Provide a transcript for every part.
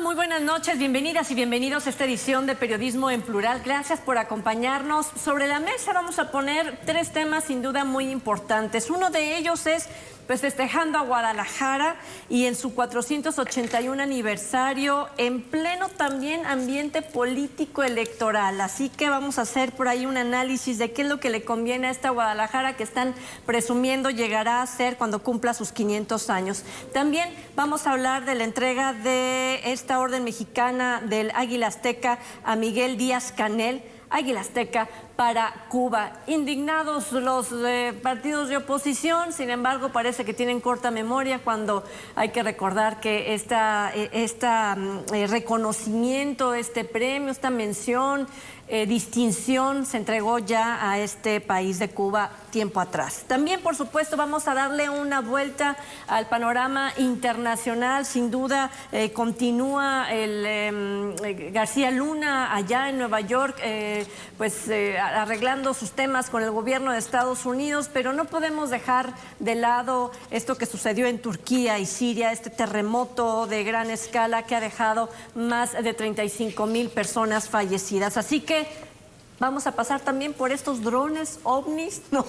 Muy buenas noches, bienvenidas y bienvenidos a esta edición de Periodismo en Plural. Gracias por acompañarnos. Sobre la mesa vamos a poner tres temas sin duda muy importantes. Uno de ellos es festejando a Guadalajara y en su 481 aniversario, en pleno también ambiente político electoral. Así que vamos a hacer por ahí un análisis de qué es lo que le conviene a esta Guadalajara que están presumiendo llegará a ser cuando cumpla sus 500 años. También vamos a hablar de la entrega de esta Orden Mexicana del Águila Azteca a Miguel Díaz-Canel, Águila Azteca para Cuba. Indignados los partidos de oposición, sin embargo parece que tienen corta memoria cuando hay que recordar que reconocimiento, este premio, esta mención, distinción se entregó ya a este país de Cuba tiempo atrás. También, por supuesto, vamos a darle una vuelta al panorama internacional. Sin duda, continúa el García Luna allá en Nueva York, arreglando sus temas con el gobierno de Estados Unidos, pero no podemos dejar de lado esto que sucedió en Turquía y Siria, este terremoto de gran escala que ha dejado más de 35,000 personas fallecidas. Así que vamos a pasar también por estos drones ovnis, ¿no?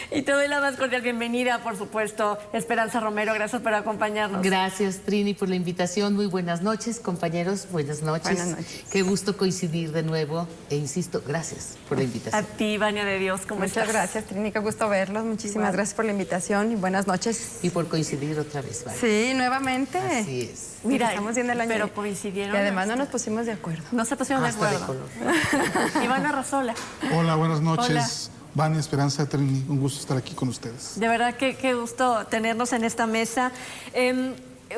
Y te doy la más cordial bienvenida, por supuesto, Esperanza Romero. Gracias por acompañarnos. Gracias, Trini, por la invitación. Muy buenas noches, compañeros. Buenas noches. Buenas noches. Qué gusto coincidir de nuevo. E insisto, gracias por la invitación. A ti, Vania de Dios, ¿cómo estás? Muchas gracias, Trini. Qué gusto verlos. Muchísimas gracias por la invitación y buenas noches. Y por coincidir otra vez, ¿vale? Sí, nuevamente. Así es. Mira, estamos viendo el año. pero coincidieron. Y además no nos pusimos de acuerdo. No se pusieron de Hasta de acuerdo. color. Iván Arrazola. Hola, buenas noches. Hola. Vania, Esperanza, Trini, un gusto estar aquí con ustedes. De verdad que qué gusto tenernos en esta mesa.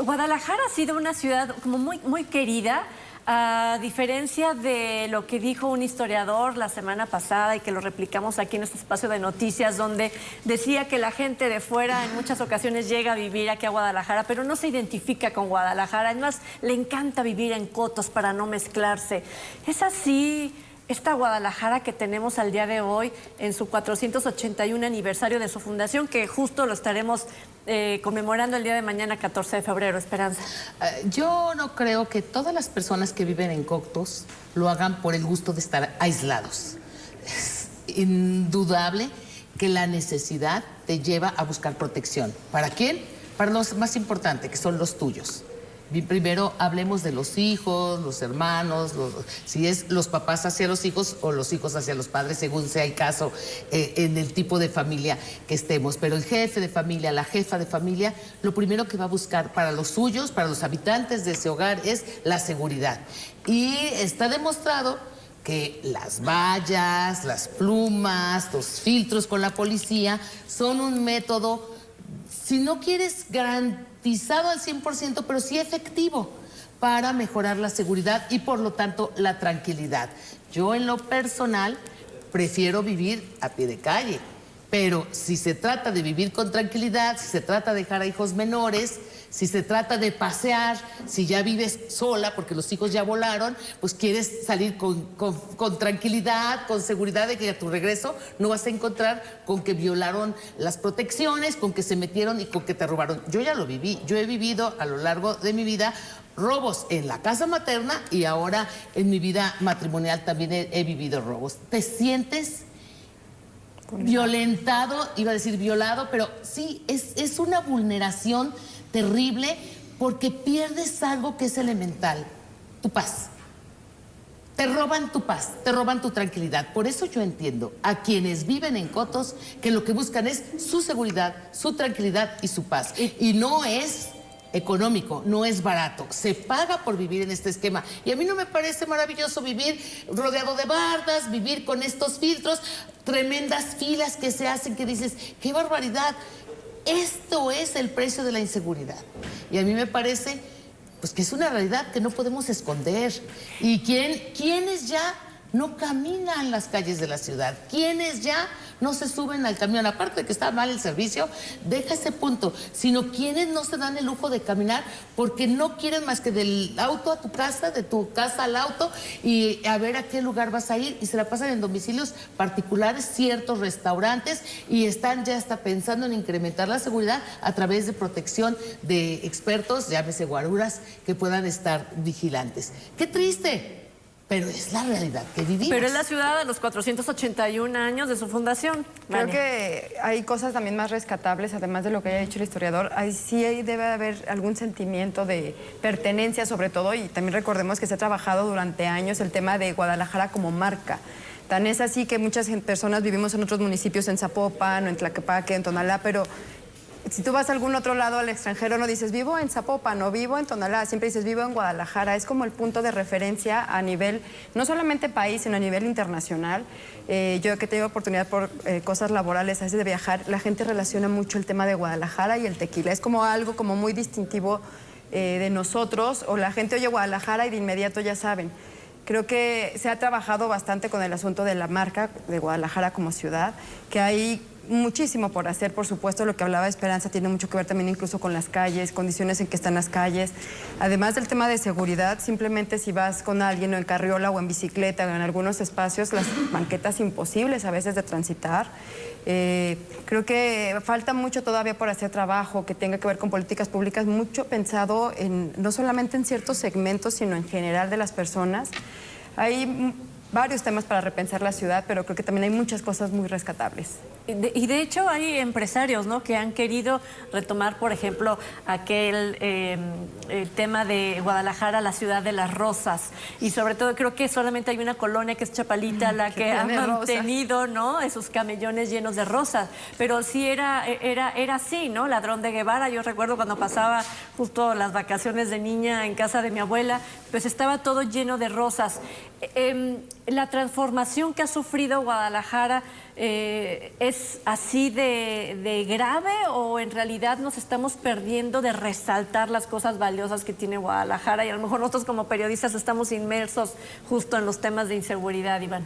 Guadalajara ha sido una ciudad como muy querida, a diferencia de lo que dijo un historiador la semana pasada y que lo replicamos aquí en este espacio de noticias, donde decía que la gente de fuera en muchas ocasiones llega a vivir aquí a Guadalajara, pero no se identifica con Guadalajara. Además, le encanta vivir en cotos para no mezclarse. ¿Es así esta Guadalajara que tenemos al día de hoy en su 481 aniversario de su fundación, que justo lo estaremos conmemorando el día de mañana, 14 de febrero, Esperanza? Yo no creo que todas las personas que viven en cotos lo hagan por el gusto de estar aislados. Es indudable que la necesidad te lleva a buscar protección. ¿Para quién? Para los más importantes, que son los tuyos. Primero hablemos de los hijos, los hermanos, si es los papás hacia los hijos o los hijos hacia los padres, según sea el caso, en el tipo de familia que estemos. Pero el jefe de familia, la jefa de familia, lo primero que va a buscar para los suyos, para los habitantes de ese hogar, es la seguridad. Y está demostrado que las vallas, las plumas, los filtros con la policía son un método, si no quieres garantizado al 100%, pero sí efectivo para mejorar la seguridad y por lo tanto la tranquilidad. Yo en lo personal prefiero vivir a pie de calle, pero si se trata de vivir con tranquilidad, si se trata de dejar a hijos menores, si se trata de pasear, si ya vives sola porque los hijos ya volaron, pues quieres salir con tranquilidad, con seguridad de que a tu regreso no vas a encontrar con que violaron las protecciones, con que se metieron y con que te robaron. Yo ya lo viví, yo he vivido a lo largo de mi vida robos en la casa materna y ahora en mi vida matrimonial también he vivido robos. ¿Te sientes violentado? Iba a decir violado, pero sí, es una vulneración terrible porque pierdes algo que es elemental, tu paz. Te roban tu paz, te roban tu tranquilidad. Por eso yo entiendo a quienes viven en cotos que lo que buscan es su seguridad, su tranquilidad y su paz. Y no es económico, no es barato, se paga por vivir en este esquema. Y a mí no me parece maravilloso vivir rodeado de bardas, vivir con estos filtros, tremendas filas que se hacen que dices, ¡qué barbaridad! Esto es el precio de la inseguridad. Y a mí me parece pues, que es una realidad que no podemos esconder. ¿Y quiénes ya no caminan las calles de la ciudad? ¿Quiénes ya no se suben al camión. Aparte de que está mal el servicio, deja ese punto, sino quienes no se dan el lujo de caminar porque no quieren más que del auto a tu casa, de tu casa al auto y a ver a qué lugar vas a ir, y se la pasan en domicilios particulares, ciertos restaurantes, y están ya hasta pensando en incrementar la seguridad a través de protección de expertos, llámese guaruras, que puedan estar vigilantes. ¡Qué triste! Pero es la realidad que vivimos. Pero es la ciudad a los 481 años de su fundación. Creo Vania. que hay cosas también más rescatables, además de lo que haya dicho el historiador. Debe haber algún sentimiento de pertenencia, sobre todo, y también recordemos que se ha trabajado durante años el tema de Guadalajara como marca. Tan es así que muchas personas vivimos en otros municipios, en Zapopan, o en Tlaquepaque, en Tonalá, pero si tú vas a algún otro lado al extranjero, no dices vivo en Zapopan o vivo en Tonalá, siempre dices vivo en Guadalajara. Es como el punto de referencia a nivel, no solamente país, sino a nivel internacional. Yo que he tenido oportunidad por cosas laborales, a veces de viajar, la gente relaciona mucho el tema de Guadalajara y el tequila. Es como algo como muy distintivo de nosotros, o la gente oye Guadalajara y de inmediato ya saben. Creo que se ha trabajado bastante con el asunto de la marca de Guadalajara como ciudad, que hay muchísimo por hacer, por supuesto. Lo que hablaba Esperanza tiene mucho que ver también incluso con las calles, condiciones en que están las calles. Además del tema de seguridad, simplemente si vas con alguien o en carriola o en bicicleta o en algunos espacios, las banquetas imposibles a veces de transitar. Creo que falta mucho todavía por hacer trabajo que tenga que ver con políticas públicas, mucho pensado en, no solamente en ciertos segmentos, sino en general de las personas. Hay varios temas para repensar la ciudad, pero creo que también hay muchas cosas muy rescatables. Y de hecho hay empresarios, ¿no?, que han querido retomar, por ejemplo, aquel el tema de Guadalajara, la ciudad de las rosas. Y sobre todo creo que solamente hay una colonia que es Chapalita la que ha mantenido, ¿no?, esos camellones llenos de rosas. Pero sí era así, ¿no? Ladrón de Guevara. Yo recuerdo cuando pasaba justo las vacaciones de niña en casa de mi abuela, pues estaba todo lleno de rosas. La transformación que ha sufrido Guadalajara, ¿es así de grave o en realidad nos estamos perdiendo de resaltar las cosas valiosas que tiene Guadalajara? Y a lo mejor nosotros como periodistas estamos inmersos justo en los temas de inseguridad, Iván.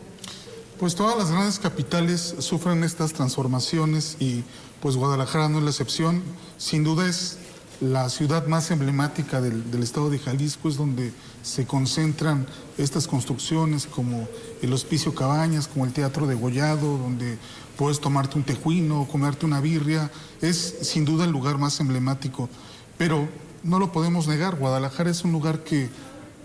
Pues todas las grandes capitales sufren estas transformaciones y pues Guadalajara no es la excepción. Sin duda es la ciudad más emblemática del estado de Jalisco, es donde se concentran estas construcciones como el Hospicio Cabañas, como el Teatro Degollado, donde puedes tomarte un tejuino, comerte una birria. Es sin duda el lugar más emblemático, pero no lo podemos negar. Guadalajara es un lugar que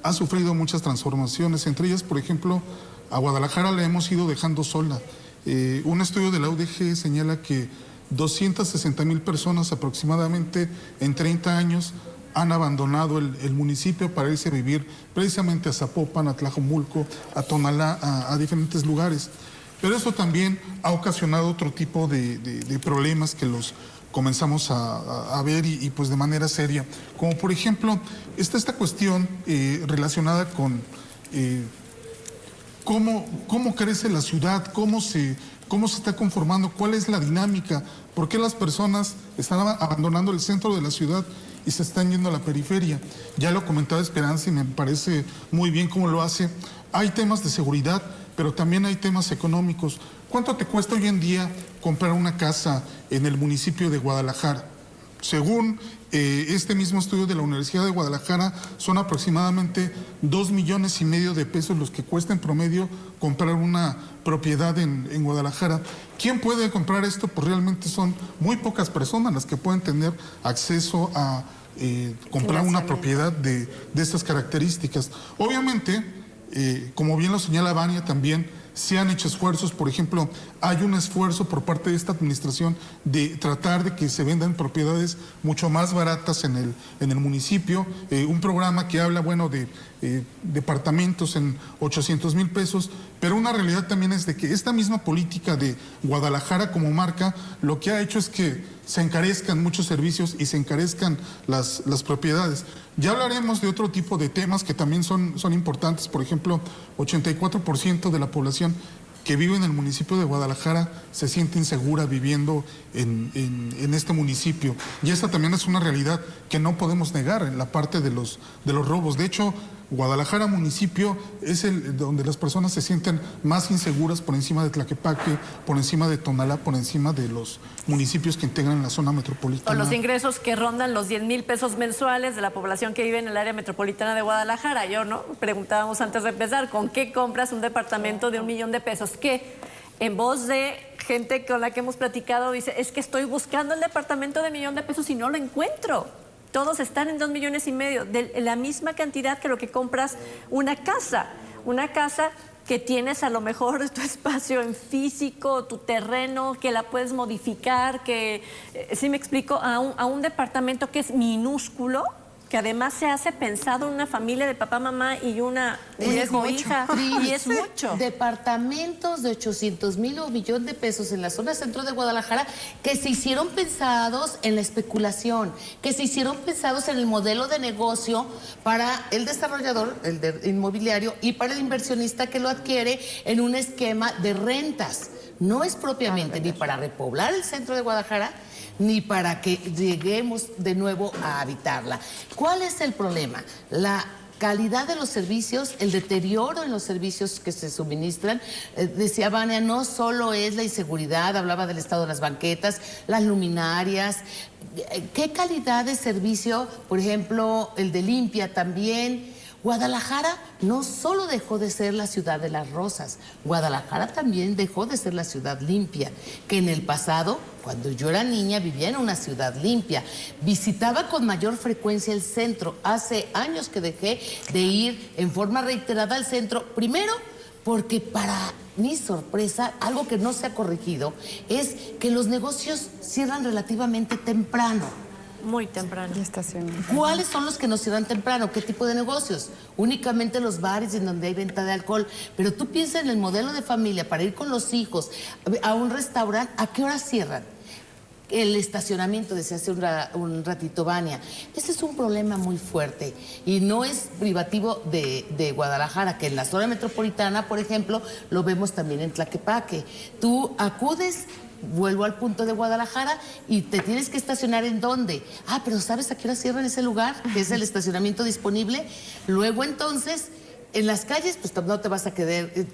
ha sufrido muchas transformaciones, entre ellas, por ejemplo, a Guadalajara la hemos ido dejando sola. Un estudio de la UDG señala que 260,000 personas aproximadamente en 30 años han abandonado el municipio para irse a vivir precisamente a Zapopan, a Tlajomulco, a Tonalá, a diferentes lugares. Pero eso también ha ocasionado otro tipo de problemas que los comenzamos a ver y pues de manera seria. Como por ejemplo, esta cuestión relacionada con cómo crece la ciudad, cómo se está conformando, cuál es la dinámica, por qué las personas están abandonando el centro de la ciudad y se están yendo a la periferia. Ya lo comentaba Esperanza y me parece muy bien cómo lo hace. Hay temas de seguridad, pero también hay temas económicos. ¿Cuánto te cuesta hoy en día comprar una casa en el municipio de Guadalajara? Según este mismo estudio de la Universidad de Guadalajara, son aproximadamente 2,5 millones de pesos los que cuesta en promedio comprar una propiedad en Guadalajara. ¿Quién puede comprar esto? Pues realmente son muy pocas personas las que pueden tener acceso a comprar una propiedad de estas características. Obviamente, como bien lo señala Vania también, se han hecho esfuerzos. Por ejemplo, hay un esfuerzo por parte de esta administración de tratar de que se vendan propiedades mucho más baratas en el municipio. Un programa que habla, bueno, de departamentos en 800,000 pesos, pero una realidad también es de que esta misma política de Guadalajara como marca lo que ha hecho es que se encarezcan muchos servicios y se encarezcan las propiedades. Ya hablaremos de otro tipo de temas que también son importantes. Por ejemplo, 84% de la población que vive en el municipio de Guadalajara se siente insegura viviendo en este municipio. Y esta también es una realidad que no podemos negar en la parte de los robos. De hecho, Guadalajara municipio es el donde las personas se sienten más inseguras por encima de Tlaquepaque, por encima de Tonalá, por encima de los municipios que integran la zona metropolitana. O los ingresos que rondan los 10,000 pesos mensuales de la población que vive en el área metropolitana de Guadalajara. Yo, ¿no? Preguntábamos antes de empezar, ¿con qué compras un departamento de 1 millón de pesos? Que en voz de gente con la que hemos platicado dice, es que estoy buscando el departamento de 1 millón de pesos y no lo encuentro. Todos están en 2,5 millones, de la misma cantidad que lo que compras una casa que tienes a lo mejor tu espacio en físico, tu terreno, que la puedes modificar, que, ¿sí me explico? A un departamento que es minúsculo, que además se hace pensado en una familia de papá, mamá y un hijo, hija, y es mucho. Departamentos de 800,000 o 1,000,000 de pesos en la zona centro de Guadalajara que se hicieron pensados en la especulación, que se hicieron pensados en el modelo de negocio para el desarrollador, el inmobiliario, y para el inversionista que lo adquiere en un esquema de rentas. No es propiamente ni para repoblar el centro de Guadalajara, ni para que lleguemos de nuevo a habitarla. ¿Cuál es el problema? La calidad de los servicios, el deterioro en los servicios que se suministran. Decía Vania, no solo es la inseguridad, hablaba del estado de las banquetas, las luminarias. ¿Qué calidad de servicio? Por ejemplo, el de limpia también. Guadalajara no solo dejó de ser la ciudad de las rosas, Guadalajara también dejó de ser la ciudad limpia, que en el pasado, cuando yo era niña, vivía en una ciudad limpia. Visitaba con mayor frecuencia el centro. Hace años que dejé de ir en forma reiterada al centro, primero porque para mi sorpresa, algo que no se ha corregido, es que los negocios cierran relativamente temprano. Muy temprano. ¿Cuáles son los que nos cierran temprano? ¿Qué tipo de negocios? Únicamente los bares en donde hay venta de alcohol. Pero tú piensas en el modelo de familia para ir con los hijos a un restaurante, ¿a qué hora cierran? El estacionamiento, decía hace un ratito Vania. Ese es un problema muy fuerte y no es privativo de Guadalajara, que en la zona metropolitana, por ejemplo, lo vemos también en Tlaquepaque. Tú acudes, vuelvo al punto de Guadalajara, y te tienes que estacionar ¿en dónde? Ah, pero ¿sabes a qué hora cierran ese lugar? Que es el estacionamiento disponible. Luego entonces, en las calles, pues no te vas a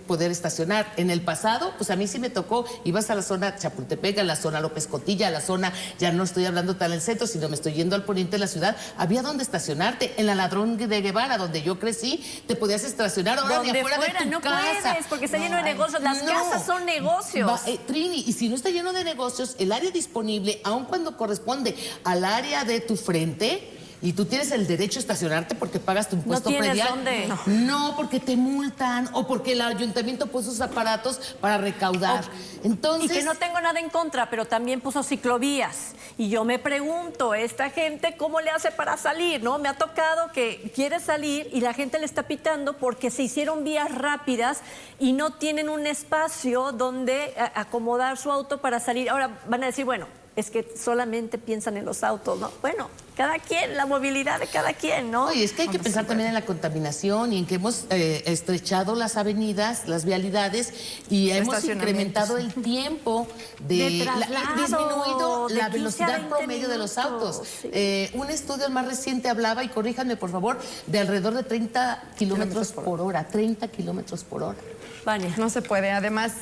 poder estacionar. En el pasado, pues a mí sí me tocó, ibas a la zona Chapultepec, a la zona López Cotilla, a la zona, ya no estoy hablando tan al centro, sino me estoy yendo al poniente de la ciudad, había donde estacionarte. En la Ladrón de Guevara, donde yo crecí, te podías estacionar ahora ni afuera de tu no casa. Puedes, porque está lleno de negocios. Las casas son negocios. Trini, y si no está lleno de negocios, el área disponible, aun cuando corresponde al área de tu frente, y tú tienes el derecho a estacionarte porque pagas tu impuesto predial. ¿Dónde? No, porque te multan o porque el ayuntamiento puso sus aparatos para recaudar. Entonces, y que no tengo nada en contra, pero también puso ciclovías. Y yo me pregunto, esta gente, ¿cómo le hace para salir? ¿No? Me ha tocado que quiere salir y la gente le está pitando porque se hicieron vías rápidas y no tienen un espacio donde acomodar su auto para salir. Ahora van a decir, bueno, es que solamente piensan en los autos, ¿no? Bueno, cada quien, la movilidad de cada quien, ¿no? Oye, es que hay que pensar también en la contaminación y en que hemos estrechado las avenidas, las vialidades, y hemos incrementado el tiempo de disminuido la velocidad promedio de los autos. Sí. Un estudio más reciente hablaba, y corríjanme por favor, de alrededor de 30 kilómetros por hora. 30 kilómetros por hora. Vania. No se puede. Además,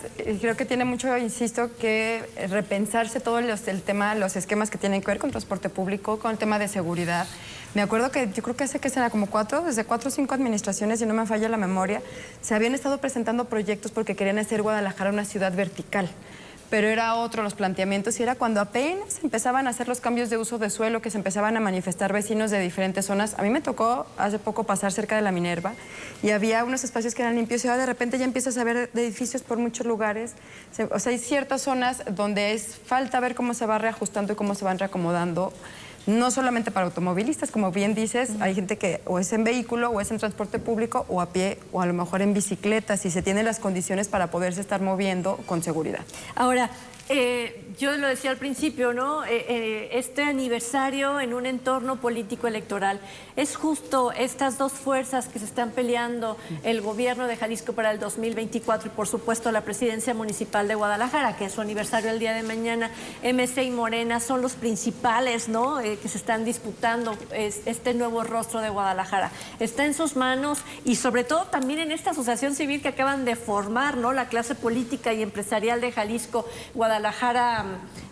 creo que tiene mucho, insisto, que repensarse todo el tema, los esquemas que tienen que ver con transporte público, con el tema de seguridad. Me acuerdo que yo creo que hace que será como desde 4 o 5 administraciones, si no me falla la memoria, se habían estado presentando proyectos porque querían hacer Guadalajara una ciudad vertical. Pero era otro los planteamientos, y era cuando apenas empezaban a hacer los cambios de uso de suelo, que se empezaban a manifestar vecinos de diferentes zonas. A mí me tocó hace poco pasar cerca de la Minerva y había unos espacios que eran limpios y ahora de repente ya empiezas a ver de edificios por muchos lugares. O sea, hay ciertas zonas donde es falta ver cómo se va reajustando y cómo se van reacomodando. No solamente para automovilistas, como bien dices, hay gente que o es en vehículo, o es en transporte público, o a pie, o a lo mejor en bicicleta, si se tienen las condiciones para poderse estar moviendo con seguridad. Ahora, Yo lo decía al principio, ¿no? Este aniversario en un entorno político electoral. Es justo estas dos fuerzas que se están peleando, el gobierno de Jalisco para el 2024 y por supuesto la presidencia municipal de Guadalajara, que es su aniversario el día de mañana. MC y Morena son los principales, ¿no? Que se están disputando este nuevo rostro de Guadalajara. Está en sus manos y sobre todo también en esta asociación civil que acaban de formar, ¿no? La clase política y empresarial de Jalisco, Guadalajara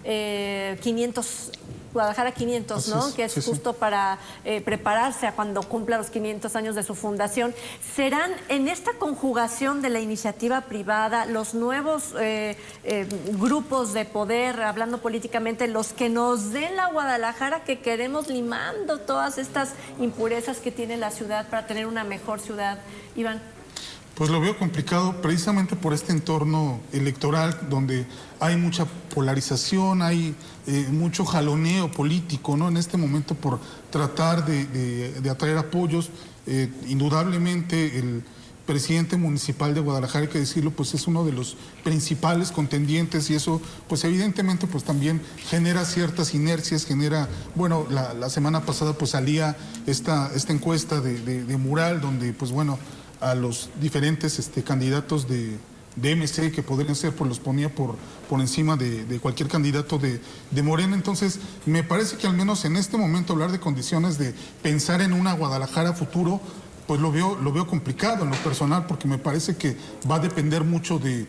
500, ¿no? Que es justo para prepararse a cuando cumpla los 500 años de su fundación. Serán en esta conjugación de la iniciativa privada, los nuevos grupos de poder, hablando políticamente, los que nos den la Guadalajara que queremos, limando todas estas impurezas que tiene la ciudad para tener una mejor ciudad. Iván. Pues lo veo complicado precisamente por este entorno electoral donde hay mucha polarización, hay mucho jaloneo político, ¿no? En este momento por tratar de atraer apoyos. Indudablemente el presidente municipal de Guadalajara, hay que decirlo, pues es uno de los principales contendientes y eso pues evidentemente pues también genera ciertas inercias, genera, bueno, la semana pasada pues salía esta encuesta de Mural donde pues bueno, a los diferentes candidatos de MC que podrían ser, pues los ponía por encima de cualquier candidato de Morena. Entonces, me parece que al menos en este momento hablar de condiciones de pensar en una Guadalajara futuro, pues lo veo complicado en lo personal, porque me parece que va a depender mucho de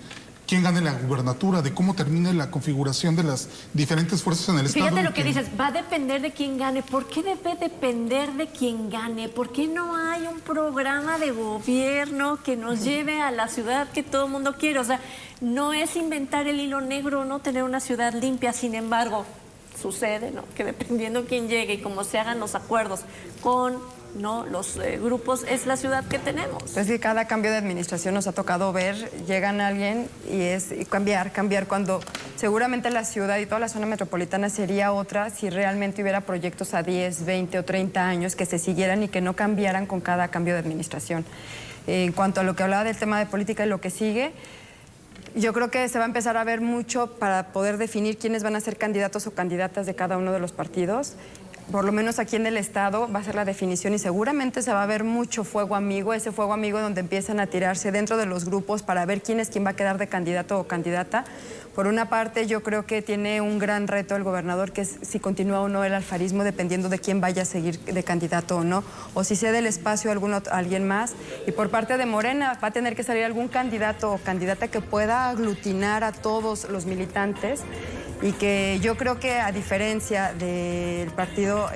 quién gane la gubernatura, de cómo termine la configuración de las diferentes fuerzas en el Estado. Fíjate lo que dices, va a depender de quién gane. ¿Por qué debe depender de quién gane? ¿Por qué no hay un programa de gobierno que nos lleve a la ciudad que todo el mundo quiere? O sea, no es inventar el hilo negro, no tener una ciudad limpia. Sin embargo, sucede, ¿no? Que dependiendo quién llegue y cómo se hagan los acuerdos con los grupos, es la ciudad que tenemos. Es que cada cambio de administración nos ha tocado ver, llegan alguien y cambiar cuando seguramente la ciudad y toda la zona metropolitana sería otra si realmente hubiera proyectos a 10, 20 o 30 años que se siguieran y que no cambiaran con cada cambio de administración. En cuanto a lo que hablaba del tema de política y lo que sigue, yo creo que se va a empezar a ver mucho para poder definir quiénes van a ser candidatos o candidatas de cada uno de los partidos. Por lo menos aquí en el Estado va a ser la definición y seguramente se va a ver mucho fuego amigo, ese fuego amigo donde empiezan a tirarse dentro de los grupos para ver quién va a quedar de candidato o candidata. Por una parte, yo creo que tiene un gran reto el gobernador, que es si continúa o no el alfarismo, dependiendo de quién vaya a seguir de candidato o no, o si cede el espacio a alguien más. Y por parte de Morena, va a tener que salir algún candidato o candidata que pueda aglutinar a todos los militantes y que yo creo que, a diferencia del partido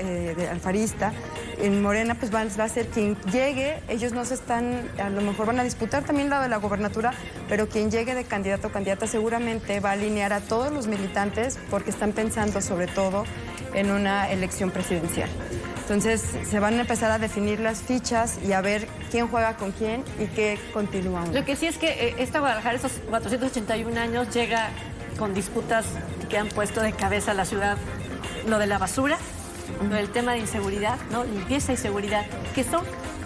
alfarista, en Morena pues va a ser quien llegue. Ellos no se están, a lo mejor van a disputar también la de la gobernatura, pero quien llegue de candidato o candidata seguramente va a alinear a todos los militantes porque están pensando sobre todo en una elección presidencial. Entonces se van a empezar a definir las fichas y a ver quién juega con quién y qué continúa. Lo que sí es que esta Guadalajara, esos 481 años, llega con disputas que han puesto de cabeza a la ciudad. Lo de la basura, lo del tema de inseguridad, ¿no? Limpieza y seguridad, que son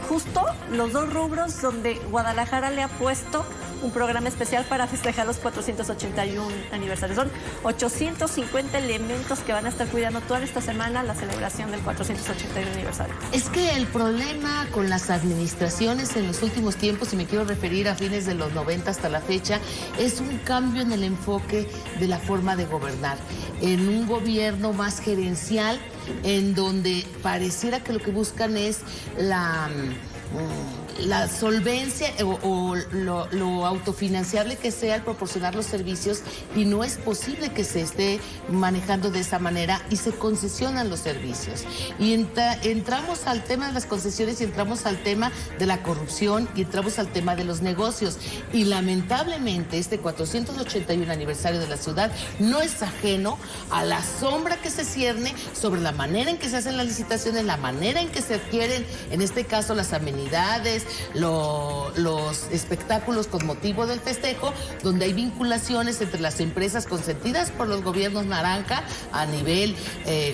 justo los dos rubros donde Guadalajara le ha puesto un programa especial para festejar los 481 aniversarios. Son 850 elementos que van a estar cuidando toda esta semana la celebración del 481 aniversario. Es que el problema con las administraciones en los últimos tiempos, y me quiero referir a fines de los 90 hasta la fecha, es un cambio en el enfoque de la forma de gobernar. En un gobierno más gerencial, en donde pareciera que lo que buscan es la solvencia o lo autofinanciable que sea al proporcionar los servicios, y no es posible que se esté manejando de esa manera y se concesionan los servicios. Y entramos al tema de las concesiones y entramos al tema de la corrupción y entramos al tema de los negocios. Y lamentablemente este 481 aniversario de la ciudad no es ajeno a la sombra que se cierne sobre la manera en que se hacen las licitaciones, la manera en que se adquieren, en este caso, las amenidades, los espectáculos con motivo del festejo, donde hay vinculaciones entre las empresas consentidas por los gobiernos naranja a nivel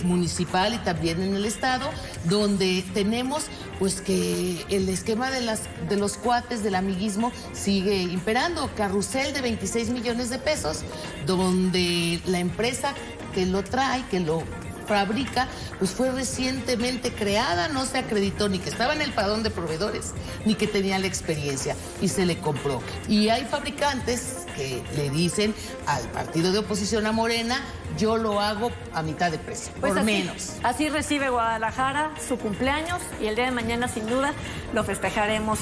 municipal y también en el Estado, donde tenemos pues que el esquema de los cuates, del amiguismo, sigue imperando. Carrusel de 26 millones de pesos, donde la empresa que lo trae, que lo fabrica, pues fue recientemente creada, no se acreditó ni que estaba en el padrón de proveedores, ni que tenía la experiencia, y se le compró. Y hay fabricantes que le dicen al partido de oposición, a Morena, yo lo hago a mitad de precio, Pues por así, menos. así recibe Guadalajara su cumpleaños y el día de mañana sin duda lo festejaremos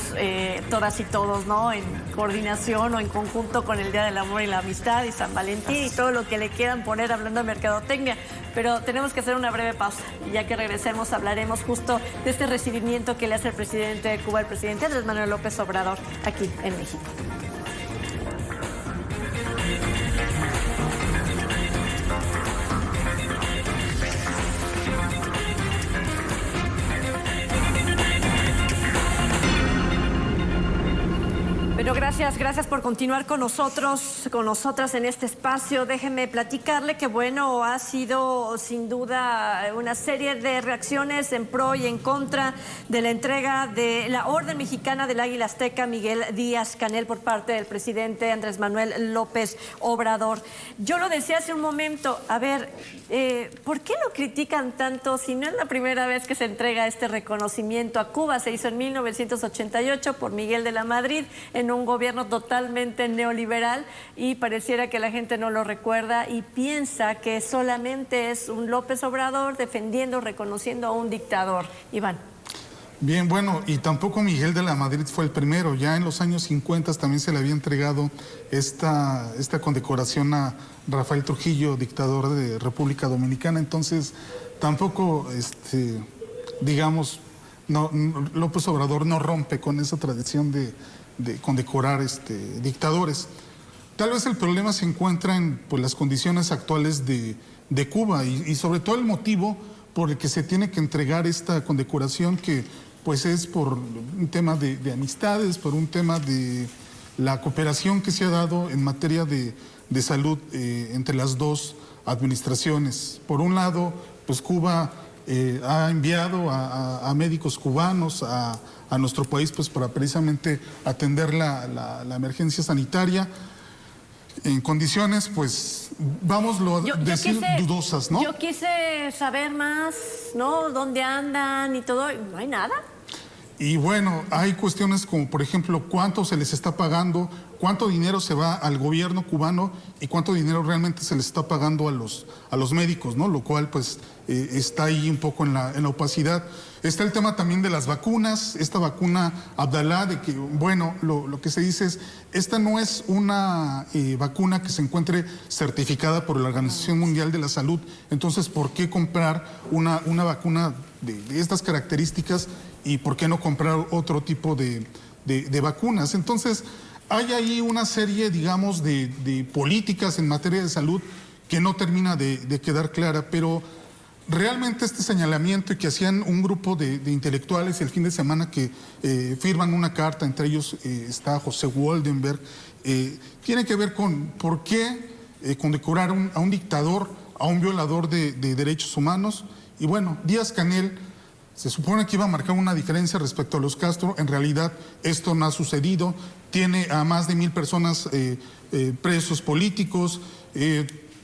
todas y todos, ¿no? En coordinación o en conjunto con el Día del Amor y la Amistad y San Valentín y todo lo que le quieran poner hablando de mercadotecnia. Pero tenemos que hacer una breve pausa y ya que regresemos hablaremos justo de este recibimiento que le hace el presidente de Cuba, el presidente Andrés Manuel López Obrador, aquí en México. Bueno, gracias por continuar con nosotros, con nosotras en este espacio. Déjeme platicarle que, bueno, ha sido sin duda una serie de reacciones en pro y en contra de la entrega de la Orden Mexicana del Águila Azteca Miguel Díaz-Canel por parte del presidente Andrés Manuel López Obrador. Yo lo decía hace un momento, a ver, ¿por qué lo critican tanto si no es la primera vez que se entrega este reconocimiento a Cuba? Se hizo en 1988 por Miguel de la Madrid en un gobierno totalmente neoliberal y pareciera que la gente no lo recuerda y piensa que solamente es un López Obrador defendiendo, reconociendo a un dictador. Iván. Bien, bueno, y tampoco Miguel de la Madrid fue el primero. Ya en los años 50 también se le había entregado esta condecoración a Rafael Trujillo, dictador de República Dominicana. Entonces, tampoco, digamos, López Obrador no rompe con esa tradición de condecorar dictadores. Tal vez el problema se encuentra en pues, las condiciones actuales de Cuba y sobre todo el motivo por el que se tiene que entregar esta condecoración, que pues es por un tema de amistades, por un tema de la cooperación que se ha dado en materia de salud entre las dos administraciones. Por un lado, pues Cuba ha enviado a médicos cubanos a nuestro país pues para precisamente atender la emergencia sanitaria en condiciones, pues, vámoslo a decir, dudosas, ¿no? Yo quise saber más, ¿no? ¿Dónde andan y todo? No hay nada. Y bueno, hay cuestiones como, por ejemplo, cuánto se les está pagando, cuánto dinero se va al gobierno cubano y cuánto dinero realmente se les está pagando a los médicos, ¿no? Lo cual, pues, está ahí un poco en la opacidad. Está el tema también de las vacunas, esta vacuna Abdalá, de que, bueno, lo que se dice es, esta no es una vacuna que se encuentre certificada por la Organización Mundial de la Salud, entonces, ¿por qué comprar una vacuna de estas características y por qué no comprar otro tipo de vacunas? Entonces, hay ahí una serie, digamos, de políticas en materia de salud que no termina de quedar clara, pero realmente este señalamiento que hacían un grupo de intelectuales el fin de semana que firman una carta, entre ellos está José Woldenberg, tiene que ver con por qué condecorar a un dictador, a un violador de derechos humanos. Y bueno, Díaz-Canel se supone que iba a marcar una diferencia respecto a los Castro. En realidad esto no ha sucedido. Tiene a más de 1,000 personas presos políticos.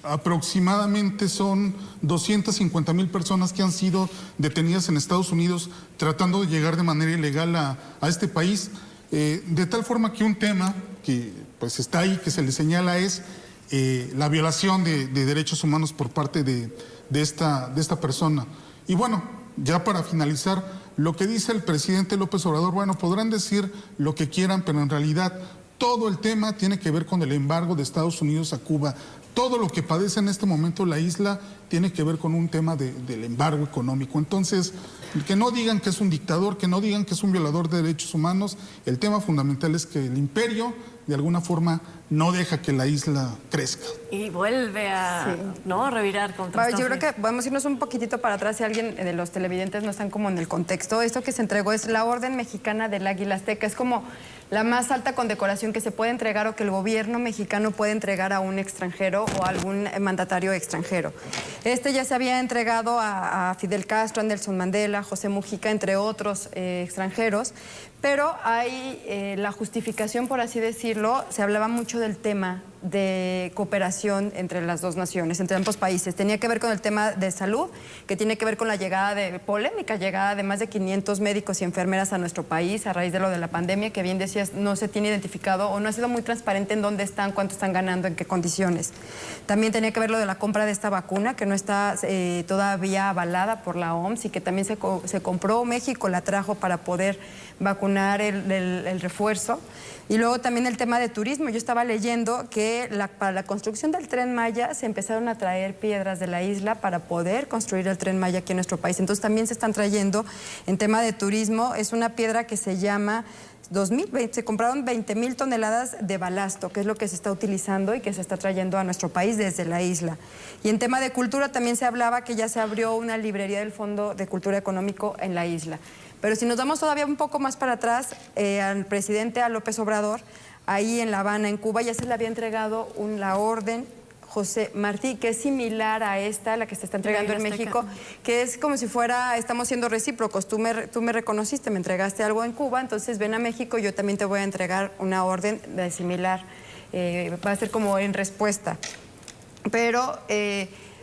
Aproximadamente son 250,000 personas que han sido detenidas en Estados Unidos tratando de llegar de manera ilegal a este país. De tal forma que un tema que pues está ahí, que se le señala, es la violación de derechos humanos por parte de esta persona. Y bueno, ya para finalizar, lo que dice el presidente López Obrador, bueno, podrán decir lo que quieran, pero en realidad todo el tema tiene que ver con el embargo de Estados Unidos a Cuba. Todo lo que padece en este momento la isla tiene que ver con un tema del embargo económico. Entonces, que no digan que es un dictador, que no digan que es un violador de derechos humanos, el tema fundamental es que el imperio de alguna forma no deja que la isla crezca. Y vuelve a ¿no? revirar contra Bueno, yo Estados creo que Unidos. podemos irnos un poquitito para atrás si alguien de los televidentes no están como en el contexto. Esto que se entregó es la Orden Mexicana del Águila Azteca. Es como la más alta condecoración que se puede entregar o que el gobierno mexicano puede entregar a un extranjero o a algún mandatario extranjero. Este ya se había entregado a Fidel Castro, a Nelson Mandela, José Mujica, entre otros extranjeros, pero hay la justificación, por así decirlo, se hablaba mucho del tema de cooperación entre las dos naciones, entre ambos países. Tenía que ver con el tema de salud, que tiene que ver con la polémica llegada de más de 500 médicos y enfermeras a nuestro país a raíz de lo de la pandemia, que bien decías, no se tiene identificado o no ha sido muy transparente en dónde están, cuánto están ganando, en qué condiciones. También tenía que ver lo de la compra de esta vacuna, que no está todavía avalada por la OMS y que también se compró, México la trajo para poder vacunar el refuerzo. Y luego también el tema de turismo. Yo estaba leyendo que para la construcción del Tren Maya se empezaron a traer piedras de la isla para poder construir el Tren Maya aquí en nuestro país. Entonces también se están trayendo en tema de turismo. Es una piedra que se llama... se compraron 20,000 toneladas de balasto, que es lo que se está utilizando y que se está trayendo a nuestro país desde la isla. Y en tema de cultura también se hablaba que ya se abrió una librería del Fondo de Cultura Económico en la isla. Pero si nos vamos todavía un poco más para atrás, al presidente, a López Obrador, ahí en La Habana, en Cuba, ya se le había entregado la orden José Martí, que es similar a esta, la que se está entregando en México, que es como si fuera, estamos siendo recíprocos, tú me reconociste, me entregaste algo en Cuba, entonces ven a México, yo también te voy a entregar una orden de similar, va a ser como en respuesta. Pero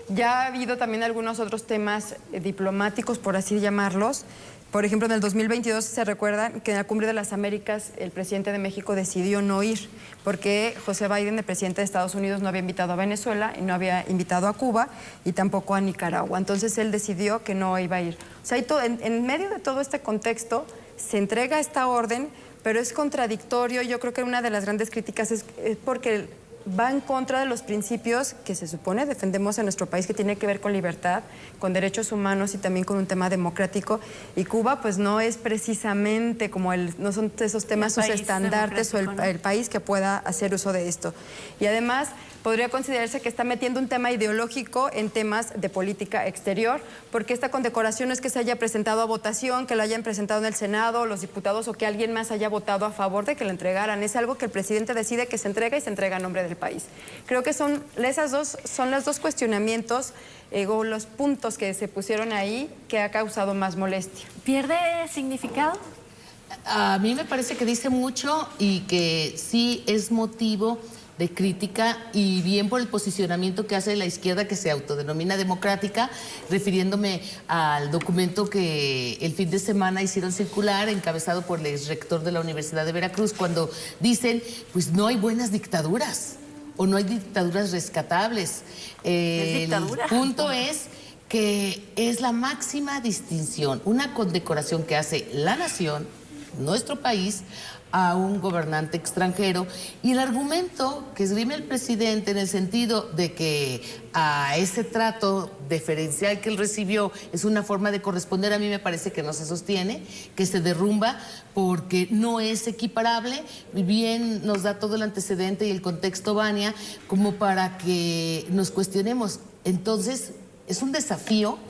ya ha habido también algunos otros temas diplomáticos, por así llamarlos. Por ejemplo, en el 2022 se recuerdan que en la Cumbre de las Américas el presidente de México decidió no ir porque José Biden, el presidente de Estados Unidos, no había invitado a Venezuela y no había invitado a Cuba y tampoco a Nicaragua. Entonces él decidió que no iba a ir. O sea, en medio de todo este contexto se entrega esta orden, pero es contradictorio. Yo creo que una de las grandes críticas es porque va en contra de los principios que se supone defendemos en nuestro país, que tiene que ver con libertad, con derechos humanos y también con un tema democrático. Y Cuba pues no es precisamente como no son esos temas, sus estandartes o el país que pueda hacer uso de esto. Y además podría considerarse que está metiendo un tema ideológico en temas de política exterior, porque esta condecoración no es que se haya presentado a votación, que la hayan presentado en el Senado, los diputados, o que alguien más haya votado a favor de que la entregaran. Es algo que el presidente decide que se entrega y se entrega a nombre del país. Creo que son los dos cuestionamientos o los puntos que se pusieron ahí que ha causado más molestia. ¿Pierde significado? A mí me parece que dice mucho y que sí es motivo de crítica, y bien por el posicionamiento que hace la izquierda, que se autodenomina democrática, refiriéndome al documento que el fin de semana hicieron circular, encabezado por el exrector de la Universidad de Veracruz, cuando dicen, pues no hay buenas dictaduras o no hay dictaduras rescatables. El punto es que es la máxima distinción, una condecoración que hace la nación, nuestro país, a un gobernante extranjero, y el argumento que esgrime el presidente en el sentido de que a ese trato deferencial que él recibió es una forma de corresponder, a mí me parece que no se sostiene, que se derrumba porque no es equiparable. Bien nos da todo el antecedente y el contexto, Vania, como para que nos cuestionemos. Entonces, es un desafío.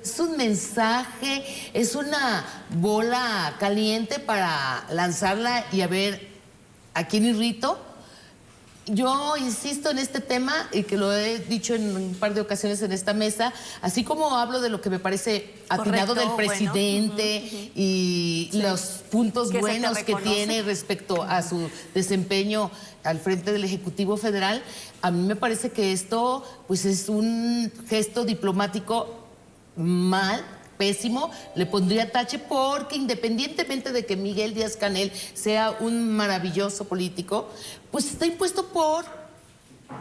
Es un mensaje, es una bola caliente para lanzarla y a ver a quién irrito. Yo insisto en este tema, y que lo he dicho en un par de ocasiones en esta mesa, así como hablo de lo que me parece atinado del presidente y los puntos buenos que tiene respecto a su desempeño al frente del Ejecutivo Federal, a mí me parece que esto pues es un gesto diplomático mal, pésimo, le pondría tache, porque independientemente de que Miguel Díaz-Canel sea un maravilloso político, pues está impuesto por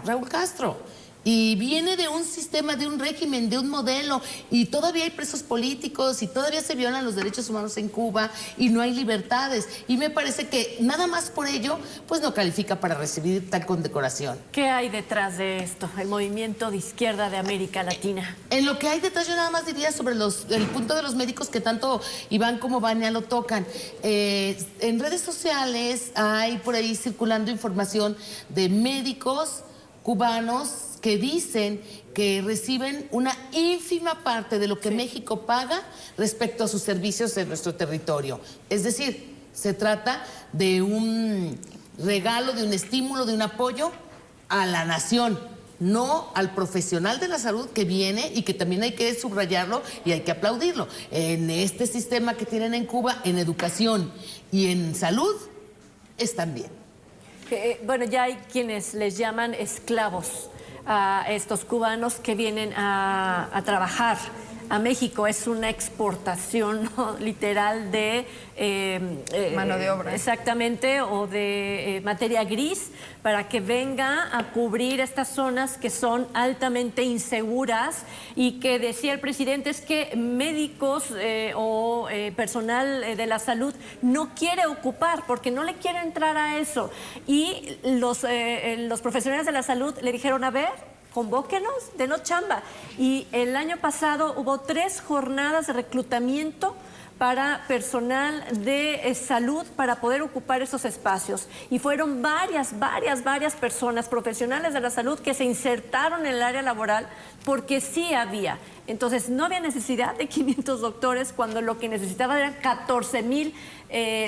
Raúl Castro. Y viene de un sistema, de un régimen, de un modelo, y todavía hay presos políticos, y todavía se violan los derechos humanos en Cuba, y no hay libertades. Y me parece que nada más por ello, pues no califica para recibir tal condecoración. ¿Qué hay detrás de esto, el movimiento de izquierda de América Latina? En lo que hay detrás, yo nada más diría sobre el punto de los médicos que tanto Iván como Vania lo tocan. En redes sociales hay por ahí circulando información de médicos cubanos que dicen que reciben una ínfima parte de lo que México paga respecto a sus servicios en nuestro territorio. Es decir, se trata de un regalo, de un estímulo, de un apoyo a la nación, no al profesional de la salud que viene y que también hay que subrayarlo y hay que aplaudirlo. En este sistema que tienen en Cuba, en educación y en salud, están bien. Bueno, ya hay quienes les llaman esclavos a estos cubanos que vienen a trabajar a México. Es una exportación, ¿no?, literal de mano de obra. Exactamente, o de materia gris, para que venga a cubrir estas zonas que son altamente inseguras, y que decía el presidente es que médicos o personal de la salud no quiere ocupar porque no le quiere entrar a eso. Y los profesionales de la salud le dijeron, a ver, convóquenos, denos chamba. Y el año pasado hubo 3 jornadas de reclutamiento para personal de salud para poder ocupar esos espacios. Y fueron varias personas profesionales de la salud que se insertaron en el área laboral porque sí había. Entonces no había necesidad de 500 doctores cuando lo que necesitaba eran 14,000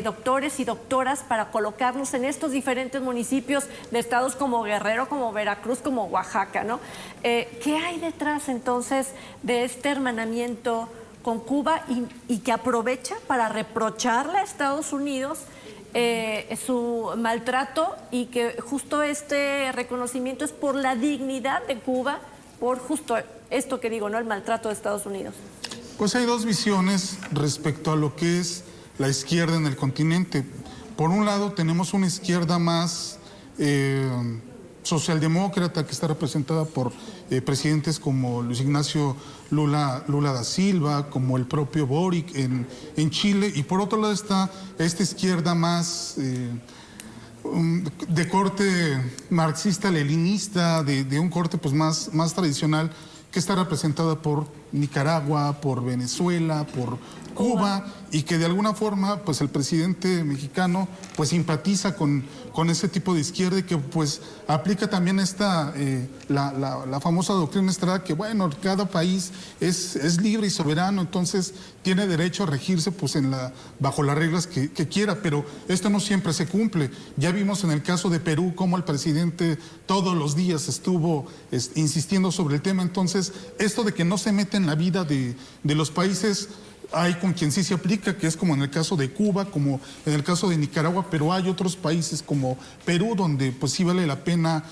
doctores y doctoras para colocarnos en estos diferentes municipios de estados como Guerrero, como Veracruz, como Oaxaca, ¿no? ¿Qué hay detrás entonces de este hermanamiento con Cuba y que aprovecha para reprocharle a Estados Unidos su maltrato, y que justo este reconocimiento es por la dignidad de Cuba, por justo esto que digo, ¿no?, el maltrato de Estados Unidos? Pues hay dos visiones respecto a lo que es la izquierda en el continente. Por un lado tenemos una izquierda más socialdemócrata, que está representada por presidentes como Luis Ignacio Lula da Silva, como el propio Boric en Chile, y por otro lado está esta izquierda más de corte marxista-leninista, de un corte pues más tradicional, que está representada por Nicaragua, por Venezuela, por Cuba, y que de alguna forma pues el presidente mexicano pues simpatiza con ese tipo de izquierda, y que pues aplica también la famosa doctrina Estrada, que bueno, cada país es libre y soberano, entonces tiene derecho a regirse pues bajo las reglas que quiera, pero esto no siempre se cumple. Ya vimos en el caso de Perú cómo el presidente todos los días estuvo insistiendo sobre el tema. Entonces esto de que no se mete en la vida de los países, hay con quien sí se aplica, que es como en el caso de Cuba, como en el caso de Nicaragua, pero hay otros países como Perú donde pues sí vale la pena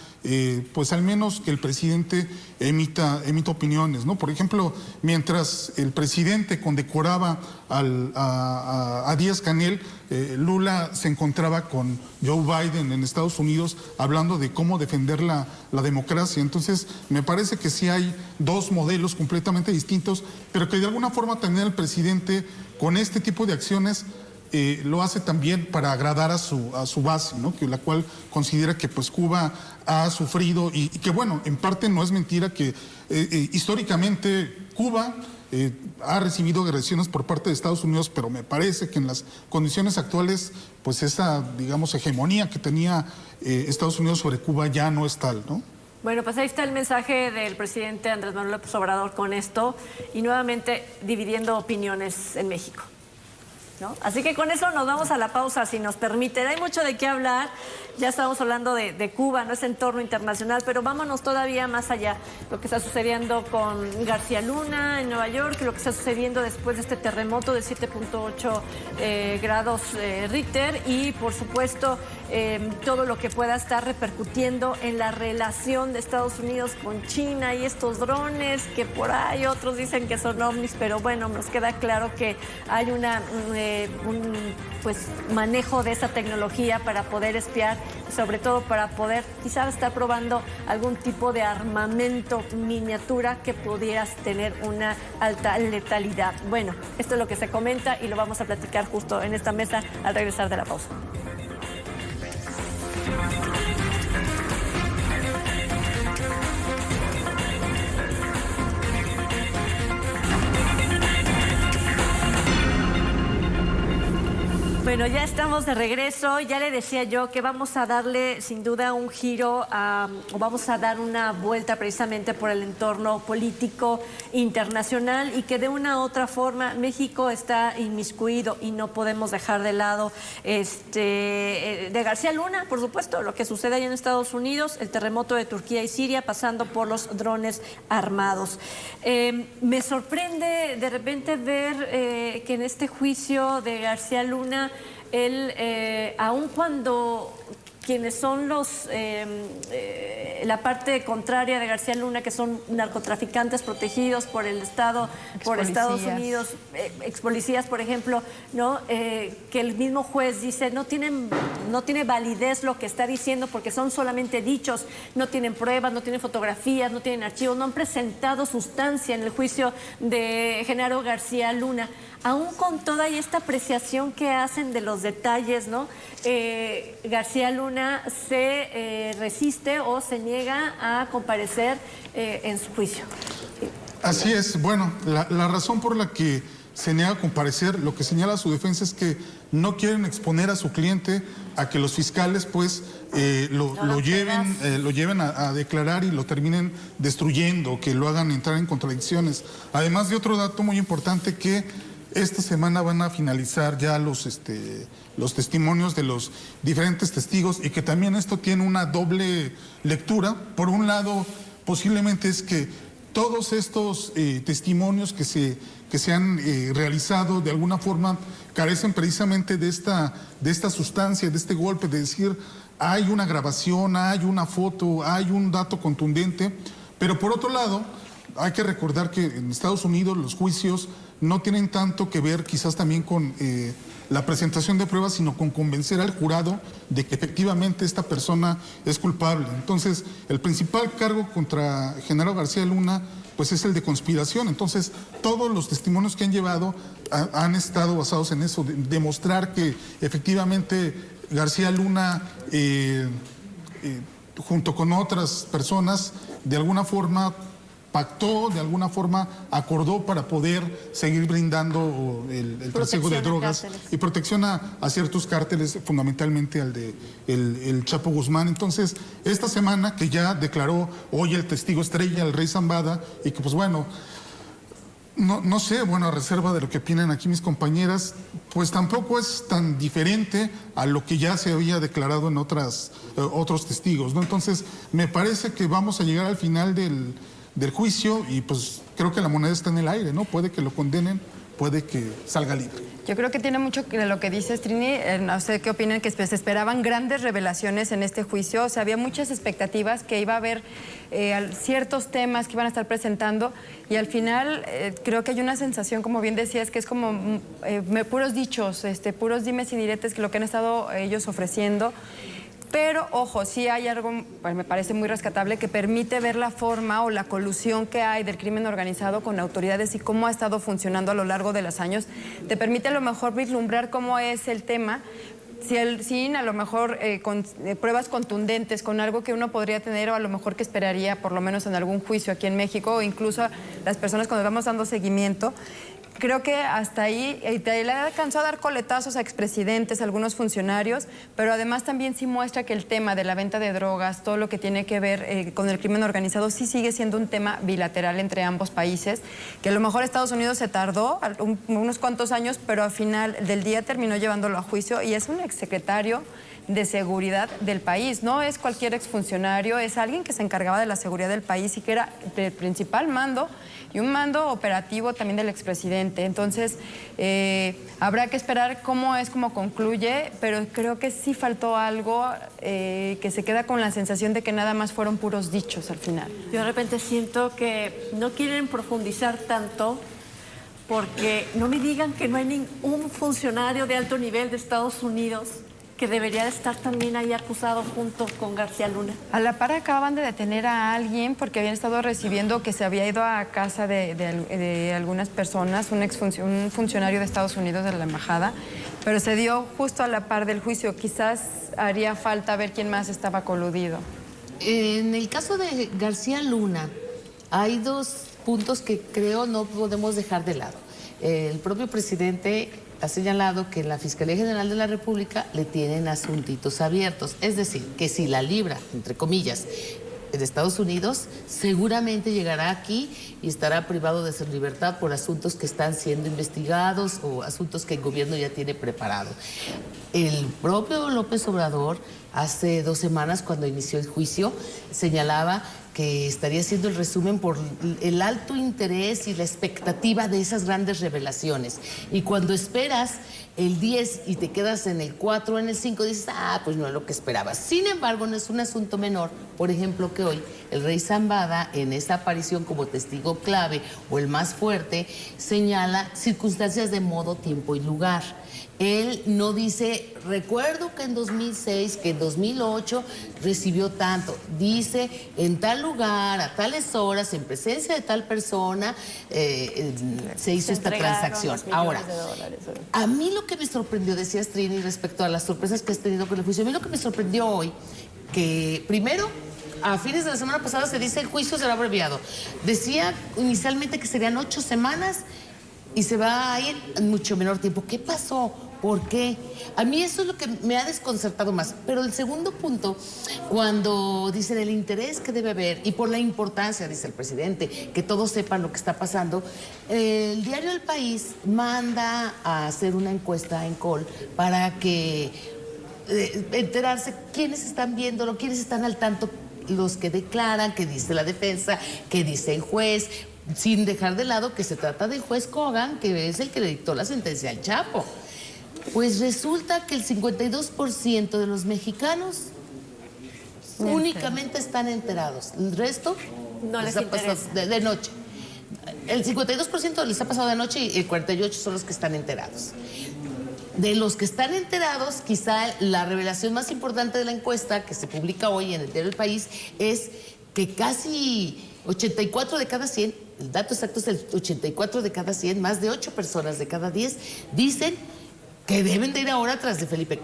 pues al menos que el presidente emita opiniones, ¿no? Por ejemplo, mientras el presidente condecoraba a Díaz-Canel, Lula se encontraba con Joe Biden en Estados Unidos hablando de cómo defender la democracia. Entonces me parece que sí hay dos modelos completamente distintos, pero que de alguna forma también el presidente con este tipo de acciones lo hace también para agradar a su base, ¿no? Que la cual considera que pues Cuba ha sufrido, y que bueno, en parte no es mentira que históricamente Cuba ha recibido agresiones por parte de Estados Unidos, pero me parece que en las condiciones actuales pues esa, digamos, hegemonía que tenía Estados Unidos sobre Cuba ya no es tal, ¿no? Bueno, pues ahí está el mensaje del presidente Andrés Manuel López Obrador con esto, y nuevamente dividiendo opiniones en México, ¿no? Así que con eso nos vamos a la pausa, si nos permiten. Hay mucho de qué hablar, ya estamos hablando de Cuba, no es entorno internacional, pero vámonos todavía más allá. Lo que está sucediendo con García Luna en Nueva York, lo que está sucediendo después de este terremoto de 7.8 grados Richter, y por supuesto todo lo que pueda estar repercutiendo en la relación de Estados Unidos con China, y estos drones que por ahí otros dicen que son ovnis, pero bueno, nos queda claro que hay una pues manejo de esa tecnología para poder espiar, sobre todo para poder quizás estar probando algún tipo de armamento miniatura que pudieras tener una alta letalidad. Bueno, esto es lo que se comenta y lo vamos a platicar justo en esta mesa al regresar de la pausa. Bueno, ya estamos de regreso. Ya le decía yo que vamos a darle sin duda un giro o vamos a dar una vuelta precisamente por el entorno político internacional y que de una u otra forma México está inmiscuido y no podemos dejar de lado de García Luna, por supuesto, lo que sucede ahí en Estados Unidos, el terremoto de Turquía y Siria, pasando por los drones armados. Me sorprende de repente ver que en este juicio de García Luna él, aun cuando quienes son la parte contraria de García Luna, que son narcotraficantes protegidos por el Estado, por Estados Unidos, ex policías, por ejemplo, ¿no? Que el mismo juez dice no tiene validez lo que está diciendo porque son solamente dichos, no tienen pruebas, no tienen fotografías, no tienen archivos, no han presentado sustancia en el juicio de Genaro García Luna. Aún con toda esta apreciación que hacen de los detalles, ¿no? García Luna se resiste o se niega a comparecer en su juicio. Así es. Bueno, la razón por la que se niega a comparecer, lo que señala su defensa es que no quieren exponer a su cliente a que los fiscales pues lo lleven a declarar y lo terminen destruyendo, que lo hagan entrar en contradicciones. Además de otro dato muy importante, que esta semana van a finalizar ya los testimonios de los diferentes testigos y que también esto tiene una doble lectura. Por un lado, posiblemente es que todos estos testimonios que se han realizado de alguna forma carecen precisamente de esta sustancia, de este golpe, de decir hay una grabación, hay una foto, hay un dato contundente. Pero por otro lado, hay que recordar que en Estados Unidos los juicios no tienen tanto que ver quizás también con la presentación de pruebas, sino con convencer al jurado de que efectivamente esta persona es culpable. Entonces, el principal cargo contra Genaro García Luna pues es el de conspiración. Entonces, todos los testimonios que han llevado han estado basados en eso, de demostrar que efectivamente García Luna, junto con otras personas, de alguna forma pactó, de alguna forma acordó para poder seguir brindando el trasiego de drogas y protección a ciertos cárteles, fundamentalmente al de el Chapo Guzmán. Entonces, esta semana que ya declaró hoy el testigo estrella, el Rey Zambada, y que pues bueno, no sé, bueno, a reserva de lo que opinan aquí mis compañeras, pues tampoco es tan diferente a lo que ya se había declarado en otros testigos, ¿no? Entonces, me parece que vamos a llegar al final del juicio y pues creo que la moneda está en el aire, ¿no? Puede que lo condenen, puede que salga libre. Yo creo que tiene mucho de lo que dices, Trini. No sé qué opinan, que se esperaban grandes revelaciones en este juicio. O sea, había muchas expectativas que iba a haber ciertos temas que iban a estar presentando y al final creo que hay una sensación, como bien decías, que es como puros dichos, puros dimes y diretes, que lo que han estado ellos ofreciendo. Pero, ojo, sí hay algo, pues, me parece muy rescatable, que permite ver la forma o la colusión que hay del crimen organizado con autoridades y cómo ha estado funcionando a lo largo de los años. Te permite a lo mejor vislumbrar cómo es el tema, sin a lo mejor con pruebas contundentes, con algo que uno podría tener o a lo mejor que esperaría por lo menos en algún juicio aquí en México o incluso las personas cuando vamos dando seguimiento. Creo que hasta ahí le ha alcanzado a dar coletazos a expresidentes, a algunos funcionarios, pero además también sí muestra que el tema de la venta de drogas, todo lo que tiene que ver con el crimen organizado, sí sigue siendo un tema bilateral entre ambos países, que a lo mejor Estados Unidos se tardó unos cuantos años, pero al final del día terminó llevándolo a juicio y es un exsecretario de seguridad del país. No es cualquier exfuncionario, es alguien que se encargaba de la seguridad del país y que era el principal mando y un mando operativo también del expresidente. Entonces, habrá que esperar cómo concluye, pero creo que sí faltó algo que se queda con la sensación de que nada más fueron puros dichos al final. Yo de repente siento que no quieren profundizar tanto porque no me digan que no hay ningún funcionario de alto nivel de Estados Unidos que debería de estar también ahí acusado junto con García Luna. A la par acaban de detener a alguien porque habían estado recibiendo que se había ido a casa de algunas personas, un funcionario de Estados Unidos de la embajada, pero se dio justo a la par del juicio. Quizás haría falta ver quién más estaba coludido. En el caso de García Luna, hay dos puntos que creo no podemos dejar de lado. El propio presidente ha señalado que en la Fiscalía General de la República le tienen asuntitos abiertos. Es decir, que si la libra, entre comillas, de Estados Unidos, seguramente llegará aquí y estará privado de su libertad por asuntos que están siendo investigados o asuntos que el gobierno ya tiene preparado. El propio López Obrador, hace 2 semanas, cuando inició el juicio, señalaba que estaría haciendo el resumen por el alto interés y la expectativa de esas grandes revelaciones. Y cuando esperas el 10 y te quedas en el 4 o en el 5, dices, pues no es lo que esperabas. Sin embargo, no es un asunto menor, por ejemplo, que hoy el rey Zambada, en esa aparición como testigo clave o el más fuerte, señala circunstancias de modo, tiempo y lugar. Él no dice, recuerdo que en 2006, que en 2008 recibió tanto. Dice, en tal lugar, a tales horas, en presencia de tal persona, se hizo esta transacción. Ahora, a mí lo que me sorprendió, decías, Trini, respecto a las sorpresas que has tenido con el juicio, a mí lo que me sorprendió hoy, que primero, a fines de la semana pasada se dice el juicio será abreviado. Decía inicialmente que serían 8 semanas y se va a ir en mucho menor tiempo. ¿Qué pasó? ¿Por qué? A mí eso es lo que me ha desconcertado más. Pero el segundo punto, cuando dicen el interés que debe haber y por la importancia, dice el presidente, que todos sepan lo que está pasando, el diario El País manda a hacer una encuesta a ENCOL para que enterarse quiénes están viéndolo, quiénes están al tanto, los que declaran, qué dice la defensa, qué dice el juez, sin dejar de lado que se trata del juez Kogan, que es el que le dictó la sentencia al Chapo. Pues resulta que el 52% de los mexicanos únicamente están enterados. El resto no les ha pasado de noche. El 52% les ha pasado de noche y el 48% son los que están enterados. De los que están enterados, quizá la revelación más importante de la encuesta que se publica hoy en el diario El País es que casi 84 de cada 100, el dato exacto es el 84 de cada 100, más de 8 personas de cada 10, dicen que deben de ir ahora tras de Felipe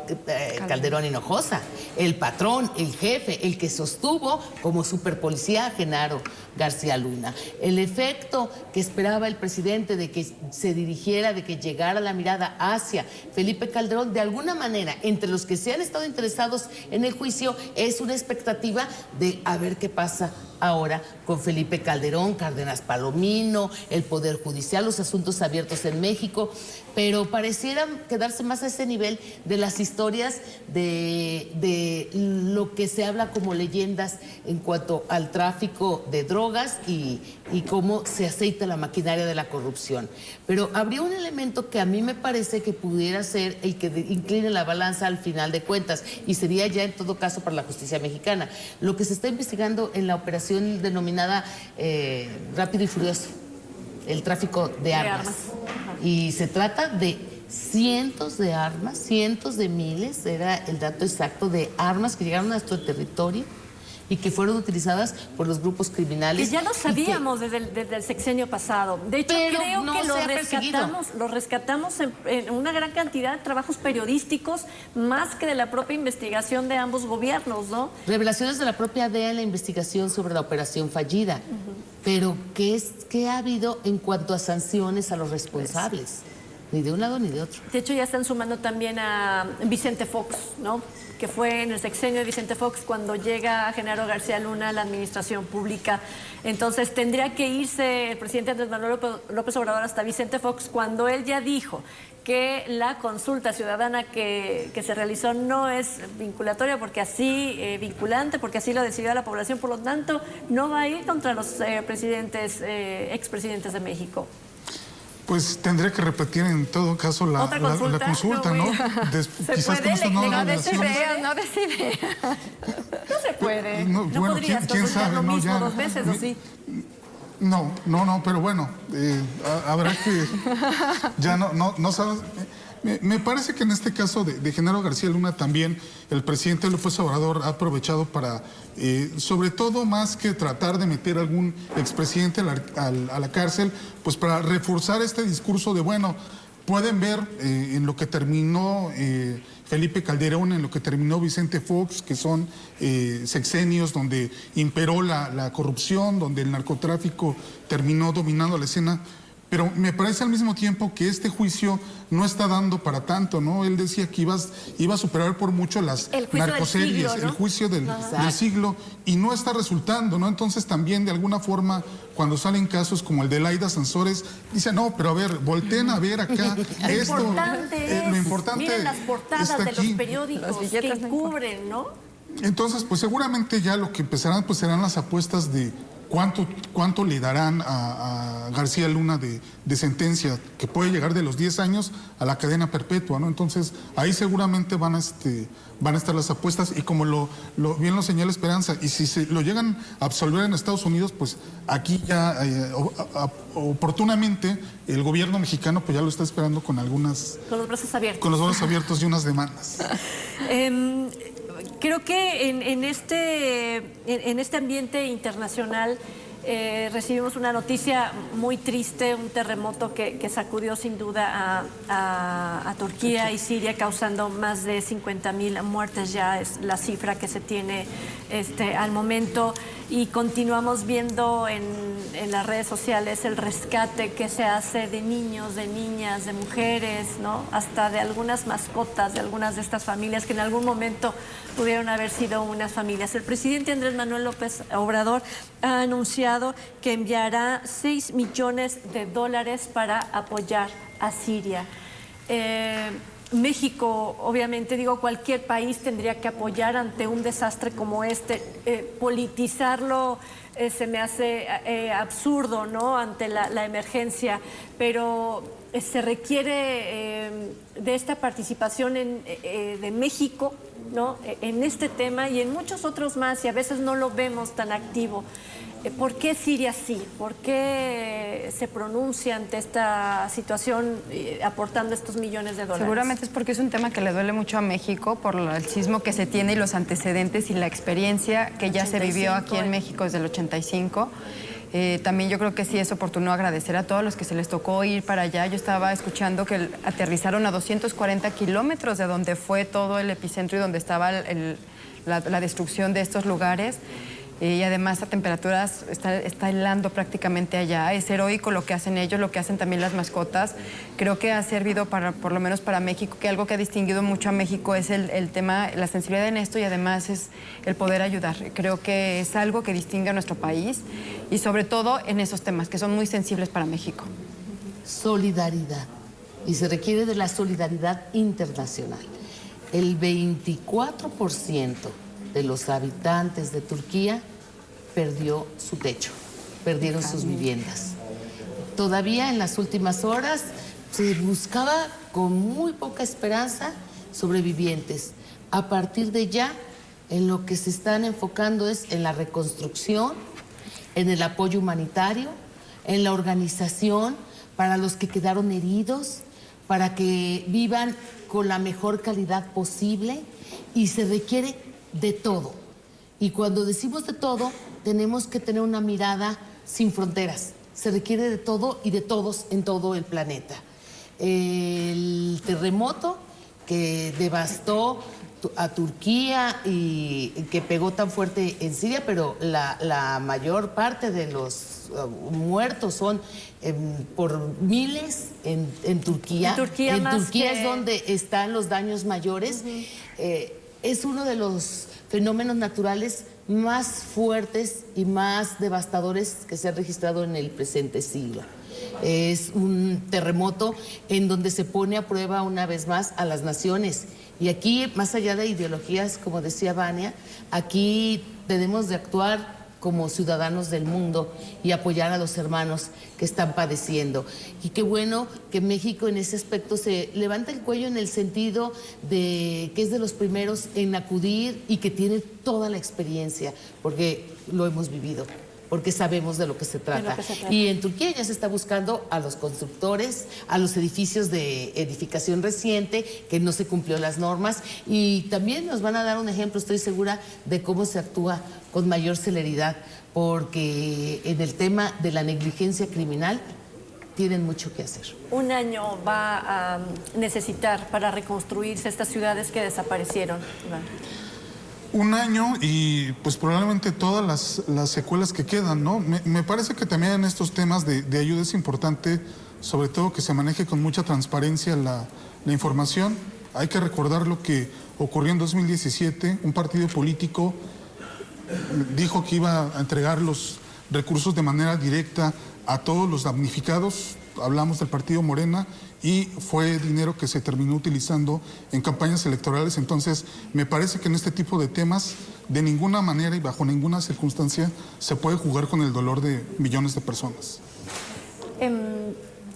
Calderón Hinojosa, el patrón, el jefe, el que sostuvo como superpolicía a Genaro García Luna. El efecto que esperaba el presidente de que se dirigiera, de que llegara la mirada hacia Felipe Calderón, de alguna manera, entre los que se han estado interesados en el juicio, es una expectativa de a ver qué pasa ahora con Felipe Calderón, Cárdenas Palomino, el Poder Judicial, los asuntos abiertos en México, pero pareciera quedarse más a ese nivel de las historias de lo que se habla como leyendas en cuanto al tráfico de drogas y cómo se aceita la maquinaria de la corrupción. Pero habría un elemento que a mí me parece que pudiera ser el que incline la balanza al final de cuentas, y sería ya en todo caso para la justicia mexicana. Lo que se está investigando en la operación denominada Rápido y Furioso, el tráfico de armas. Y se trata de cientos de armas, cientos de miles, era el dato exacto, de armas que llegaron a nuestro territorio y que fueron utilizadas por los grupos criminales. Que ya lo sabíamos desde el sexenio pasado. De hecho, creo no que lo rescatamos en una gran cantidad de trabajos periodísticos, más que de la propia investigación de ambos gobiernos, ¿no? Revelaciones de la propia DEA en la investigación sobre la operación fallida. Pero ¿qué ha habido en cuanto a sanciones a los responsables? Ni de un lado ni de otro. De hecho, ya están sumando también a Vicente Fox, ¿no? Que fue en el sexenio de Vicente Fox cuando llega Genaro García Luna a la administración pública. Entonces tendría que irse el presidente Andrés Manuel López Obrador hasta Vicente Fox cuando él ya dijo que la consulta ciudadana que se realizó no es vinculatoria porque así, vinculante, porque así lo decidió la población, por lo tanto no va a ir contra los expresidentes de México. Pues tendría que repetir en todo caso la consulta, ¿no? ¿Se puede? No decide. No se puede. No bueno, podrías ¿quién sabe? lo mismo Ya, 2 veces, ¿o sí? No, pero bueno, habrá que... Ya no sabes... Me parece que en este caso de Genaro García Luna también el presidente López Obrador ha aprovechado para, sobre todo más que tratar de meter a algún expresidente a la cárcel, pues para reforzar este discurso de, bueno, pueden ver en lo que terminó Felipe Calderón, en lo que terminó Vicente Fox, que son sexenios donde imperó la corrupción, donde el narcotráfico terminó dominando la escena. Pero me parece al mismo tiempo que este juicio no está dando para tanto, ¿no? Él decía que iba a superar por mucho las narcoseries, el juicio del siglo, y no está resultando, ¿no? Entonces también de alguna forma, cuando salen casos como el de Laida Sansores, dice, no, pero a ver, volteen a ver acá. Lo importante miren las portadas de los periódicos que cubren, ¿no? Entonces, pues seguramente ya lo que empezarán pues serán las apuestas de ¿cuánto le darán a García Luna de sentencia? Que puede llegar de los 10 años a la cadena perpetua, ¿no? Entonces, ahí seguramente van a estar las apuestas y como bien lo señala Esperanza, y si se lo llegan a absolver en Estados Unidos, pues aquí ya oportunamente el gobierno mexicano pues ya lo está esperando con algunas... Con los brazos abiertos. Con los brazos abiertos y unas demandas. Creo que en este ambiente internacional recibimos una noticia muy triste, un terremoto que sacudió sin duda a Turquía y Siria, causando más de 50,000 muertes, ya es la cifra que se tiene al momento. Y continuamos viendo en las redes sociales el rescate que se hace de niños, de niñas, de mujeres, ¿no? Hasta de algunas mascotas de algunas de estas familias que en algún momento pudieron haber sido unas familias. El presidente Andrés Manuel López Obrador ha anunciado que enviará $6 millones para apoyar a Siria. México, obviamente, cualquier país tendría que apoyar ante un desastre como este. Politizarlo se me hace absurdo, ¿no? Ante la emergencia, pero se requiere de esta participación de México, ¿no? En este tema y en muchos otros más, y a veces no lo vemos tan activo. ¿Por qué Siria sí? ¿Por qué se pronuncia ante esta situación aportando estos millones de dólares? Seguramente es porque es un tema que le duele mucho a México por el sismo que se tiene y los antecedentes y la experiencia que ya se vivió aquí en México desde el 85. También yo creo que sí es oportuno agradecer a todos los que se les tocó ir para allá. Yo estaba escuchando que aterrizaron a 240 kilómetros de donde fue todo el epicentro y donde estaba la destrucción de estos lugares. Y además a temperaturas está helando prácticamente allá. Es heroico lo que hacen ellos, lo que hacen también las mascotas. Creo que ha servido por lo menos para México, que algo que ha distinguido mucho a México es el tema, la sensibilidad en esto y además es el poder ayudar. Creo que es algo que distingue a nuestro país y sobre todo en esos temas que son muy sensibles para México. Solidaridad. Y se requiere de la solidaridad internacional. El 24% de los habitantes de Turquía perdió su techo, perdieron sus viviendas. Todavía en las últimas horas se buscaba con muy poca esperanza sobrevivientes. A partir de ya, en lo que se están enfocando es en la reconstrucción, en el apoyo humanitario, en la organización para los que quedaron heridos, para que vivan con la mejor calidad posible, y se requiere de todo. Y cuando decimos de todo, tenemos que tener una mirada sin fronteras. Se requiere de todo y de todos en todo el planeta. El terremoto que devastó a Turquía y que pegó tan fuerte en Siria, pero la mayor parte de los muertos son por miles en Turquía. En Turquía es donde están los daños mayores. Es uno de los fenómenos naturales más fuertes y más devastadores que se han registrado en el presente siglo. Es un terremoto en donde se pone a prueba una vez más a las naciones. Y aquí, más allá de ideologías, como decía Vania, aquí tenemos de actuar como ciudadanos del mundo y apoyar a los hermanos que están padeciendo. Y qué bueno que México en ese aspecto se levanta el cuello en el sentido de que es de los primeros en acudir y que tiene toda la experiencia, porque lo hemos vivido. porque sabemos de lo que se trata. Y en Turquía ya se está buscando a los constructores, a los edificios de edificación reciente, que no se cumplió las normas, y también nos van a dar un ejemplo, estoy segura, de cómo se actúa con mayor celeridad, porque en el tema de la negligencia criminal tienen mucho que hacer. Un año va a necesitar para reconstruirse estas ciudades que desaparecieron, Iván. Un año y pues probablemente todas las secuelas que quedan, ¿no? Me parece que también en estos temas de ayuda es importante, sobre todo que se maneje con mucha transparencia la información. Hay que recordar lo que ocurrió en 2017, un partido político dijo que iba a entregar los recursos de manera directa a todos los damnificados, hablamos del partido Morena, y fue dinero que se terminó utilizando en campañas electorales. Entonces, me parece que en este tipo de temas, de ninguna manera y bajo ninguna circunstancia, se puede jugar con el dolor de millones de personas.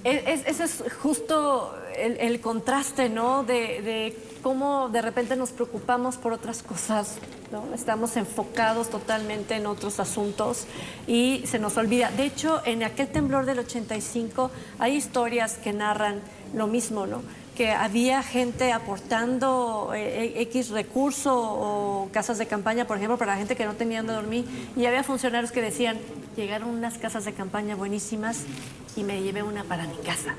Ese es justo el contraste, ¿no? De cómo de repente nos preocupamos por otras cosas, ¿no? Estamos enfocados totalmente en otros asuntos y se nos olvida. De hecho, en aquel temblor del 85 hay historias que narran lo mismo, ¿no? Que había gente aportando X recurso o casas de campaña, por ejemplo, para la gente que no tenía donde dormir, y había funcionarios que decían, llegaron unas casas de campaña buenísimas y me llevé una para mi casa.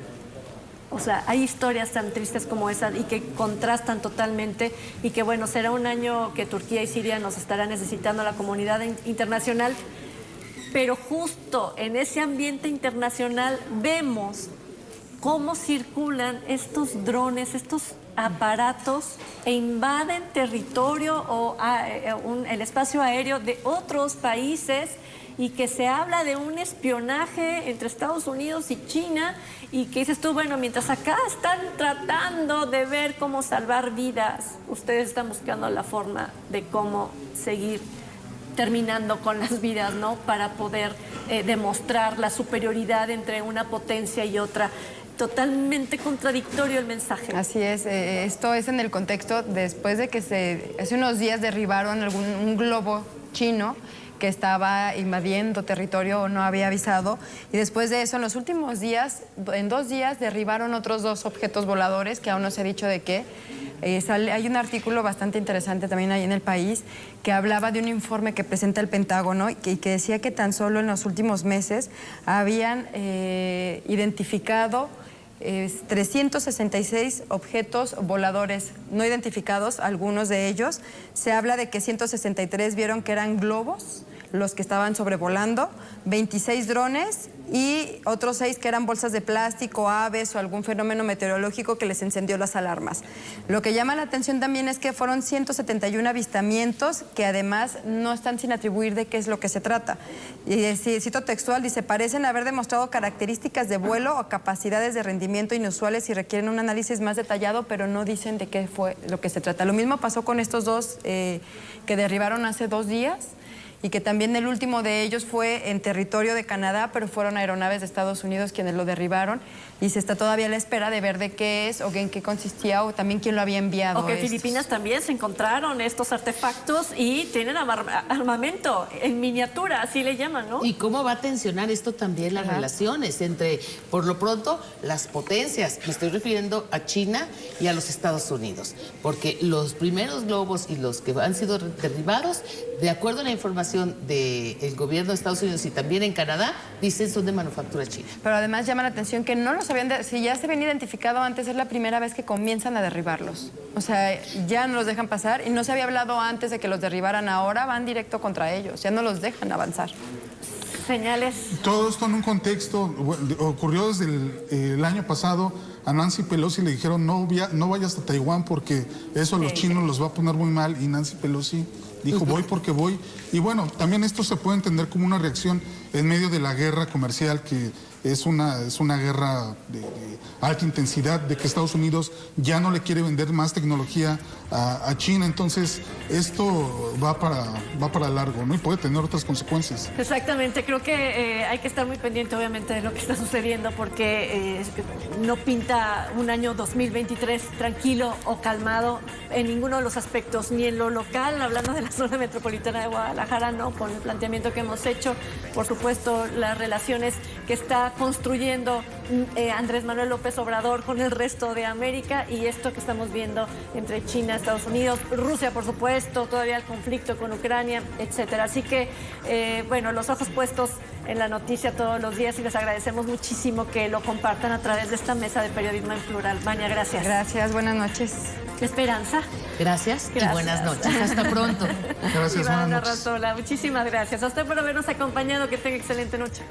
O sea, hay historias tan tristes como esas y que contrastan totalmente, y que bueno, será un año que Turquía y Siria nos estará necesitando la comunidad internacional, pero justo en ese ambiente internacional vemos cómo circulan estos drones, estos aparatos, e invaden territorio o el espacio aéreo de otros países, y que se habla de un espionaje entre Estados Unidos y China, y que dices tú, bueno, mientras acá están tratando de ver cómo salvar vidas, ustedes están buscando la forma de cómo seguir terminando con las vidas, ¿no? Para poder demostrar la superioridad entre una potencia y otra. Totalmente contradictorio el mensaje. Así es, esto es en el contexto después de que hace unos días derribaron un globo chino que estaba invadiendo territorio o no había avisado, y después de eso, en los últimos días, en 2 días, derribaron otros 2 objetos voladores que aún no se ha dicho de qué. Hay un artículo bastante interesante también ahí en El País que hablaba de un informe que presenta el Pentágono y que decía que tan solo en los últimos meses habían identificado 366 objetos voladores no identificados, algunos de ellos. Se habla de que 163 vieron que eran globos los que estaban sobrevolando, 26 drones y otros 6 que eran bolsas de plástico, aves o algún fenómeno meteorológico que les encendió las alarmas. Lo que llama la atención también es que fueron 171 avistamientos que además no están sin atribuir de qué es lo que se trata. Y cito textual, dice, parecen haber demostrado características de vuelo o capacidades de rendimiento inusuales y requieren un análisis más detallado, pero no dicen de qué fue lo que se trata. Lo mismo pasó con estos 2 que derribaron hace 2 días. Y que también el último de ellos fue en territorio de Canadá, pero fueron aeronaves de Estados Unidos quienes lo derribaron, y se está todavía a la espera de ver de qué es o en qué consistía o también quién lo había enviado. O que en Filipinas también se encontraron estos artefactos y tienen armamento en miniatura, así le llaman, ¿no? ¿Y cómo va a tensionar esto también las relaciones entre, por lo pronto, las potencias? Me estoy refiriendo a China y a los Estados Unidos, porque los primeros globos y los que han sido derribados, de acuerdo a la información del gobierno de Estados Unidos y también en Canadá, dicen son de manufactura china. Pero además llama la atención que no los habían, si ya se habían identificado antes, es la primera vez que comienzan a derribarlos. O sea, ya no los dejan pasar y no se había hablado antes de que los derribaran, ahora van directo contra ellos, ya no los dejan avanzar. Señales. Todo esto en un contexto, ocurrió desde el año pasado. A Nancy Pelosi le dijeron no vayas a Taiwán porque eso a los chinos los va a poner muy mal, y Nancy Pelosi dijo voy porque voy. Y bueno, también esto se puede entender como una reacción en medio de la guerra comercial que es una guerra de alta intensidad, de que Estados Unidos ya no le quiere vender más tecnología a China. Entonces, esto va para largo, ¿no? Y puede tener otras consecuencias. Exactamente, creo que hay que estar muy pendiente, obviamente, de lo que está sucediendo, porque no pinta un año 2023 tranquilo o calmado en ninguno de los aspectos, ni en lo local, hablando de la zona metropolitana de Guadalajara, ¿no? Con el planteamiento que hemos hecho, por supuesto, las relaciones que está construyendo Andrés Manuel López Obrador con el resto de América, y esto que estamos viendo entre China, Estados Unidos, Rusia, por supuesto, todavía el conflicto con Ucrania, etcétera. Así que, bueno, los ojos puestos en la noticia todos los días, y les agradecemos muchísimo que lo compartan a través de esta mesa de periodismo en plural. Vania, gracias. Gracias, buenas noches. Esperanza. Gracias y buenas noches. Hasta pronto. Gracias, buenas Ivana noches. Arrazola, muchísimas gracias. A usted por habernos acompañado. Que tenga excelente noche.